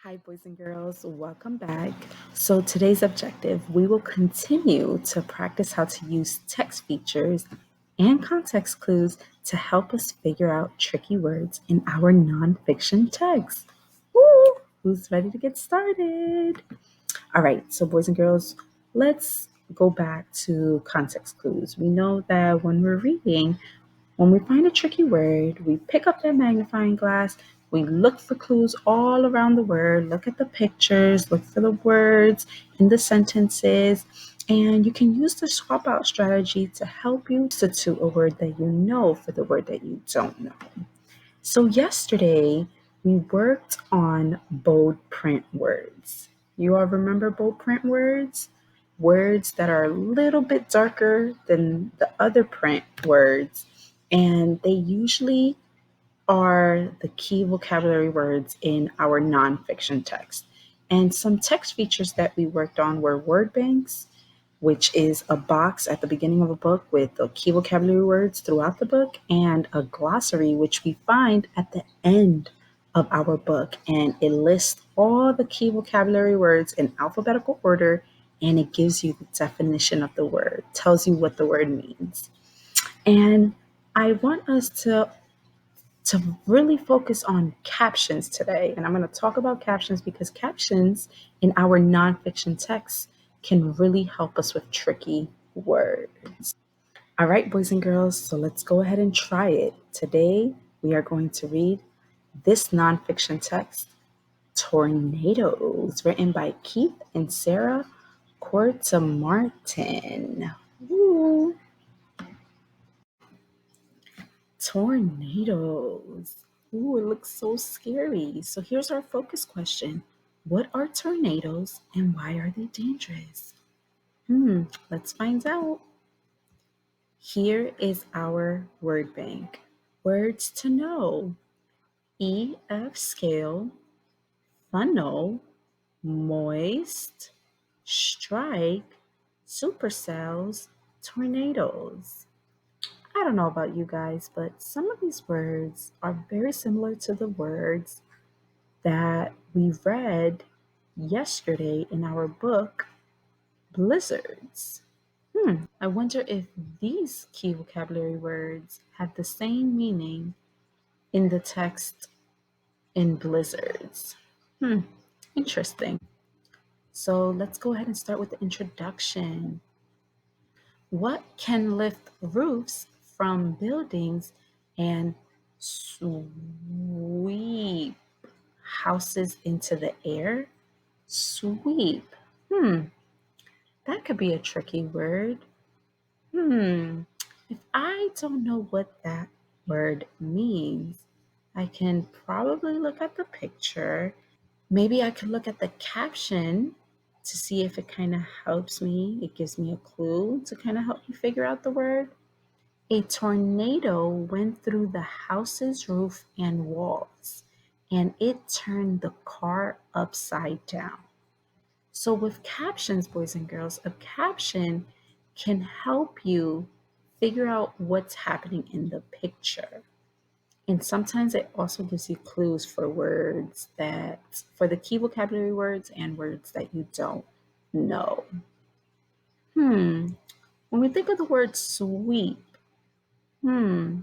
Hi, boys and girls, welcome back. So, today's objective we will continue to practice how to use text features and context clues to help us figure out tricky words in our nonfiction text. Woo! Who's ready to get started? All right, so, boys and girls, let's go back to context clues. We know that when we're reading, when we find a tricky word, we pick up that magnifying glass, we look for clues all around the word, look at the pictures, look for the words in the sentences, and you can use the swap out strategy to help you substitute a word that you know for the word that you don't know. So, yesterday we worked on bold print words. You all remember bold print words? Words that are a little bit darker than the other print words, and they usually are the key vocabulary words in our nonfiction text. And some text features that we worked on were word banks, which is a box at the beginning of a book with the key vocabulary words throughout the book, and a glossary, which we find at the end of our book. And it lists all the key vocabulary words in alphabetical order, and it gives you the definition of the word, tells you what the word means. And I want us to really focus on captions today. And I'm going to talk about captions because captions in our nonfiction text can really help us with tricky words. All right, boys and girls, so let's go ahead and try it. Today, we are going to read this nonfiction text, Tornadoes, written by Keith and Sarah Corta-Martin. Ooh. Tornadoes. Ooh, it looks so scary. So here's our focus question. What are tornadoes and why are they dangerous? Let's find out. Here is our word bank. Words to know. EF scale, funnel, moist, strike, supercells, tornadoes. I don't know about you guys, but some of these words are very similar to the words that we read yesterday in our book, Blizzards. I wonder if these key vocabulary words have the same meaning in the text in Blizzards. Interesting. So let's go ahead and start with the introduction. What can lift roofs from buildings and sweep houses into the air? Sweep. Hmm, that could be a tricky word. Hmm, if I don't know what that word means, I can probably look at the picture. Maybe I could look at the caption to see if it kind of helps me. It gives me a clue to kind of help me figure out the word. A tornado went through the house's roof and walls, and it turned the car upside down. So, with captions, boys and girls, a caption can help you figure out what's happening in the picture. And sometimes it also gives you clues for words for the key vocabulary words and words that you don't know. Hmm. When we think of the word sweep, hmm,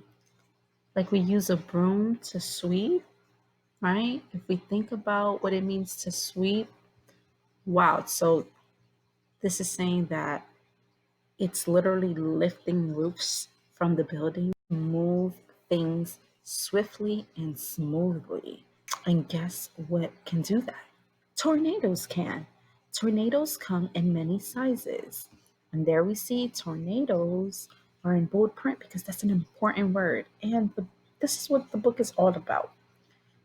like we use a broom to sweep, right? If we think about what it means to sweep, wow. So this is saying that it's literally lifting roofs from the building, move things swiftly and smoothly. And guess what can do that? Tornadoes can. Tornadoes come in many sizes. And there we see tornadoes are in bold print because that's an important word. And this is what the book is all about.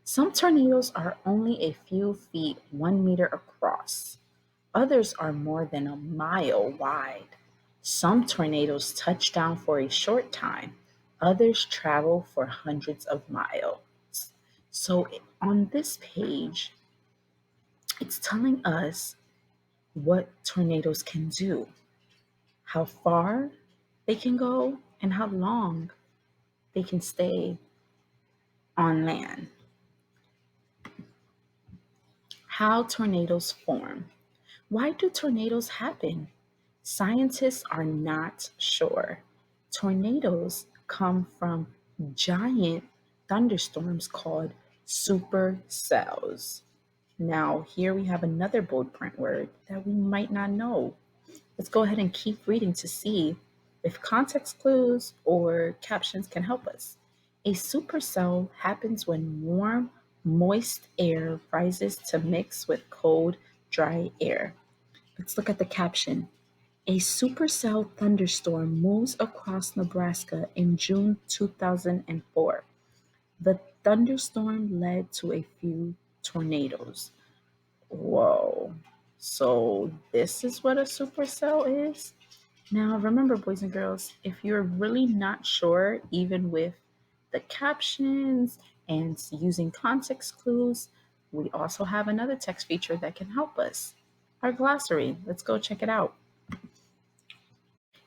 Some tornadoes are only a few feet, 1 meter across. Others are more than a mile wide. Some tornadoes touch down for a short time. Others travel for hundreds of miles. So on this page, it's telling us what tornadoes can do, how far they can go, and how long they can stay on land. How tornadoes form. Why do tornadoes happen? Scientists are not sure. Tornadoes come from giant thunderstorms called supercells. Now, here we have another bold print word that we might not know. Let's go ahead and keep reading to see if context clues or captions can help us. A supercell happens when warm, moist air rises to mix with cold, dry air. Let's look at the caption. A supercell thunderstorm moves across Nebraska in June 2004. The thunderstorm led to a few tornadoes. Whoa. So, this is what a supercell is? Now, remember, boys and girls, if you're really not sure, even with the captions and using context clues, we also have another text feature that can help us. Our glossary. Let's go check it out.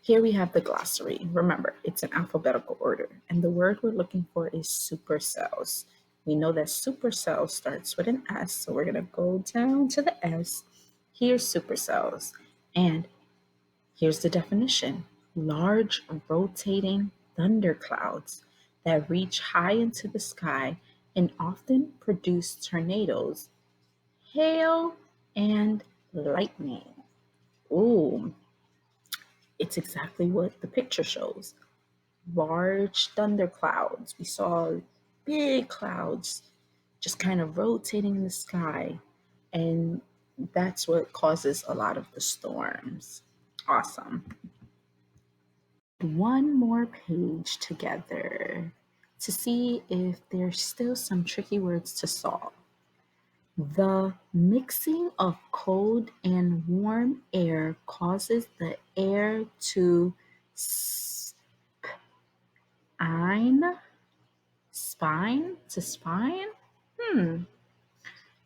Here we have the glossary. Remember, it's in alphabetical order, and the word we're looking for is supercells. We know that supercell starts with an S, so we're going to go down to the S. Here's supercells, and here's the definition. Large rotating thunderclouds that reach high into the sky and often produce tornadoes, hail, and lightning. Ooh, it's exactly what the picture shows. Large thunderclouds. We saw big clouds just kind of rotating in the sky, and that's what causes a lot of the storms. Awesome. One more page together to see if there's still some tricky words to solve. The mixing of cold and warm air causes the air to spine. All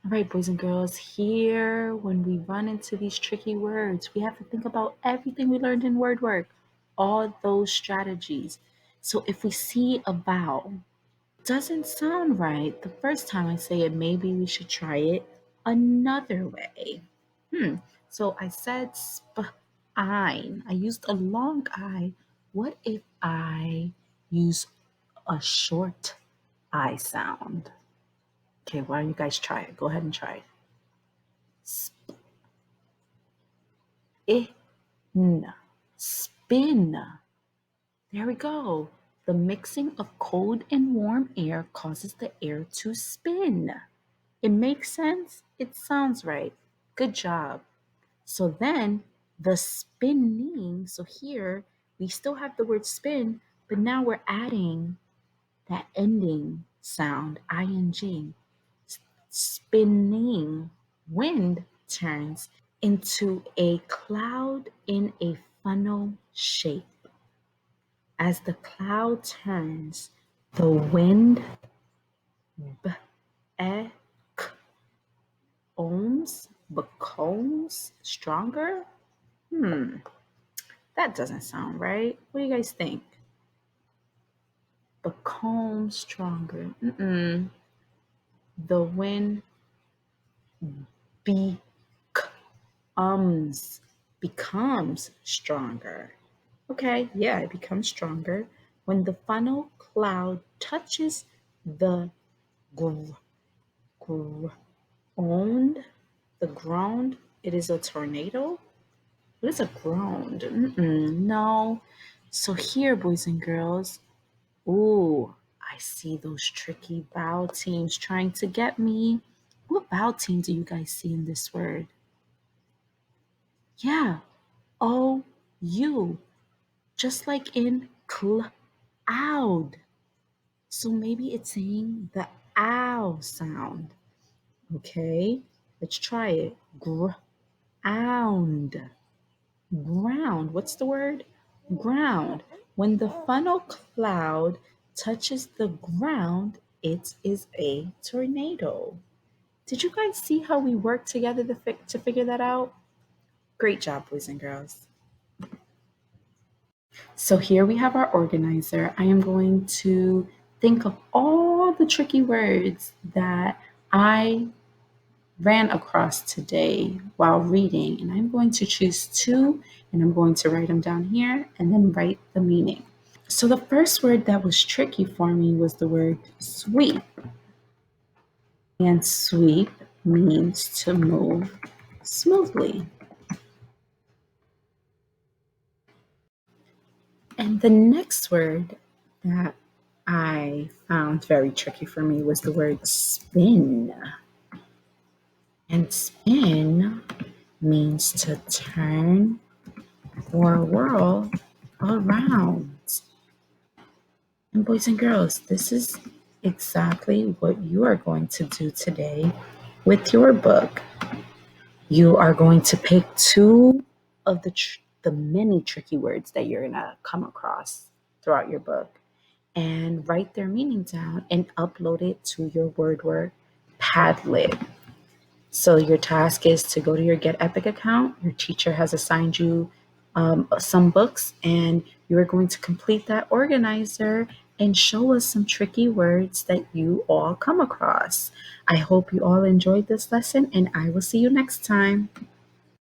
right, boys and girls, here when we run into these tricky words, we have to think about everything we learned in word work, all those strategies. So if we see a vowel doesn't sound right the first time I say it, maybe we should try it another way. So I said spine. I used a long I. What if I use a short I sound? Okay, why don't you guys try it? Go ahead and try it. Spin. There we go. The mixing of cold and warm air causes the air to spin. It makes sense. It sounds right. Good job. So then the spinning, so here we still have the word spin, but now we're adding that ending sound, ing. Spinning. Wind turns into a cloud in a funnel shape. As the cloud turns, the wind becomes stronger. That doesn't sound right. What do you guys think? Become stronger. The wind becomes stronger. Okay, yeah, it becomes stronger when the funnel cloud touches the ground. The ground. It is a tornado. What is a ground? No. So here, boys and girls, ooh, I see those tricky vowel teams trying to get me. What vowel team do you guys see in this word? Yeah, O-U, just like in cloud. So maybe it's saying the ow sound. Okay, let's try it. Ground. Ground. What's the word? Ground. When the funnel cloud touches the ground, it is a tornado. Did you guys see how we worked together to figure that out? Great job, boys and girls. So here we have our organizer. I am going to think of all the tricky words that I ran across today while reading, and I'm going to choose two and I'm going to write them down here and then write the meaning. So the first word that was tricky for me was the word sweep. And sweep means to move smoothly. And the next word that I found very tricky for me was the word spin. And spin means to turn or whirl around. And boys and girls, this is exactly what you are going to do today with your book. You are going to pick two of the many tricky words that you're going to come across throughout your book and write their meaning down and upload it to your WordWord Padlet. So your task is to go to your Get Epic account. Your teacher has assigned you some books, and you are going to complete that organizer and show us some tricky words that you all come across. I hope you all enjoyed this lesson, and I will see you next time.